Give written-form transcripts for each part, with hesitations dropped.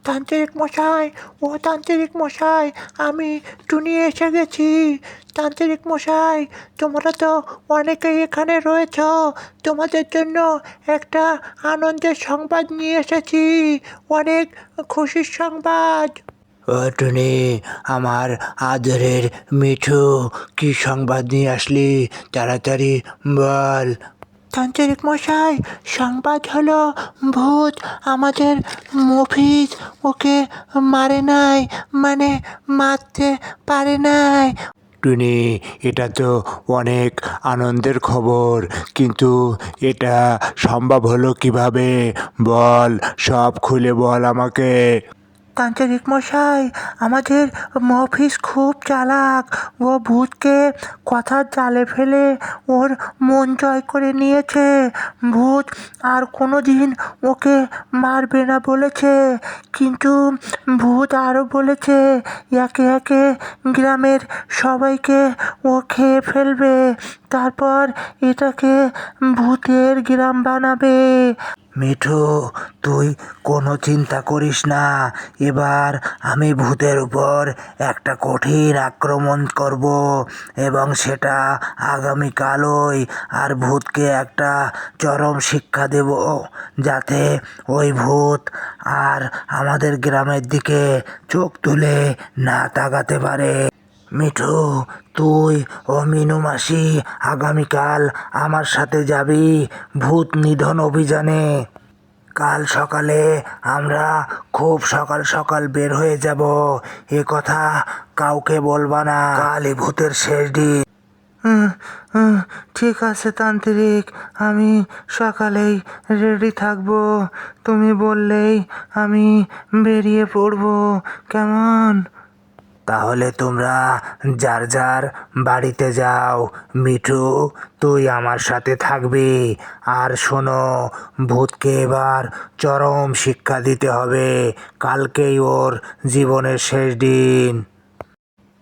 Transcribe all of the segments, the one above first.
তান্ত্রিক মশাই, ও তান্ত্রিক মশাই, আমি টুনি এসে গেছি। তান্ত্রিক মশাই, তোমরা তো অনেকেই এখানে রয়েছ, তোমাদের জন্য একটা আনন্দের সংবাদ নিয়ে এসেছি, অনেক খুশির সংবাদ। ও টুনি, আমার আদরের মিঠু, কি সংবাদ নিয়ে আসলি? তাড়াতাড়ি বল। তান্ত্রিক মশাই, সংবাদ হলো ভূত আমাদের মফিজ ওকে মারে নাই, মানে মারতে পারে নাই। টুনি, এটা তো অনেক আনন্দের খবর, কিন্তু এটা সম্ভব হলো কিভাবে? বল, সব খুলে বল আমাকে। তান্ত্রিক মশাই, আমাদের মফিজ খুব চালাক। ও ভূতকে কথার জালে ফেলে ওর মন জয় করে নিয়েছে। ভূত আর কোনো দিন ওকে মারবে না বলেছে, কিন্তু ভূত আরও বলেছে একে একে গ্রামের সবাইকে ও খেয়ে ফেলবে, তারপর এটাকে ভূতের গ্রাম বানাবে। মিঠু, তুই কোনো চিন্তা করিস না, এবার আমি ভূতের উপর একটা কঠিন আক্রমণ করব, এবং সেটা আগামীকালই। আর ভূতকে একটা চরম শিক্ষা দেব, যাতে ওই ভূত আর আমাদের গ্রামের দিকে চোখ তুলে না তাকাতে পারে। মিঠু, তুই ও মিনু মাসি আগামীকাল আমার সাথে যাবি ভূত নিধন অভিযানে। কাল সকালে আমরা খুব সকাল সকাল বের হয়ে যাব। এ কথা কাউকে বলবা না, কালই ভূতের শেষ দিন। ঠিক আছে তান্ত্রিক, আমি সকালেই রেডি থাকবো। তুমি বললেই আমি বেরিয়ে পড়বো, কেমন? তাহলে তোমরা যার যার বাড়িতে যাও। মিঠু, তুই আমার সাথে থাকবি। আর শোনো, ভূতকে এবার চরম শিক্ষা দিতে হবে, কালকেই ওর জীবনের শেষ দিন।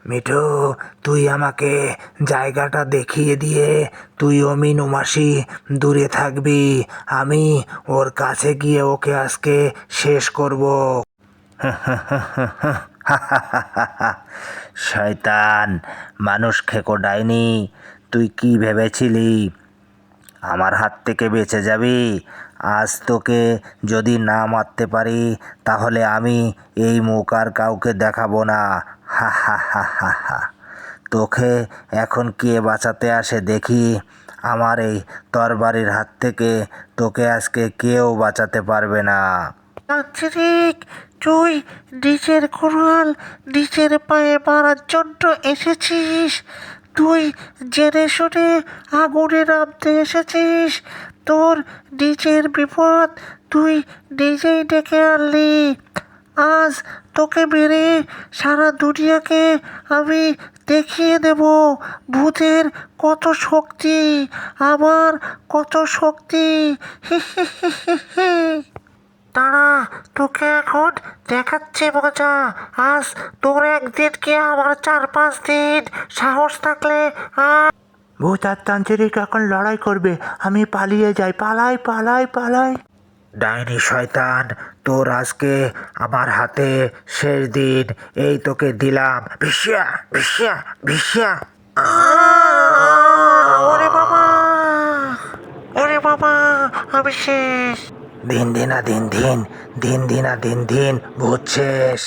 মিঠু, তুই আমাকে জায়গাটা দেখিয়ে দিয়ে তুই ও মিনু মাসি দূরে থাকবি, আমি ওর কাছে গিয়ে ওকে আজকে শেষ করব। শয়তান, মানুষ খেকো ডাইনি, তুই কি ভেবেছিলি আমার হাত থেকে বেঁচে যাবি? আজ তোকে যদি না মারতে পারি, তাহলে আমি এই মুখ আর কাউকে দেখাবো না। হা হা হা হা হা। তোকে এখন কে বাঁচাতে আসে দেখি। আমার এই তরবারির হাত থেকে তোকে আজকে কেউ বাঁচাতে পারবে না। তান্ত্রিক, তুই নিজের কুড়াল নিজের পায়ে মারার জন্য এসেছিস। তুই জেনে শুনে আগুনে নামতে এসেছিস। তোর নিজের বিপদ তুই নিজেই ডেকে আনলি। আজ তোকে মেরে সারা দুনিয়াকে আমি দেখিয়ে দেব ভূতের কত শক্তি, আমার কত শক্তি। হি হি হি হি হি। দাঁড়া, তোকে এখন দেখাচ্ছে মজা। আজ তোর একদিন কি আমার 4-5 দিন, সাহস থাকলে ভূত আর তান্ত্রিক এখন লড়াই করবে, আমি পালিয়ে যাই, পালাই পালাই পালাই। ডাইনি শয়তান, তোর আজকে আমার হাতে শেষ দিন, এই তোকে দিলাম ভিসিয়া ভিসিয়া ভিসিয়া। ওরে বাবা, ওরে বাবা, আমি শেষ। দিন দিনা দিন দিন, দিন দিনা দিন দিন, ভূত শেষ।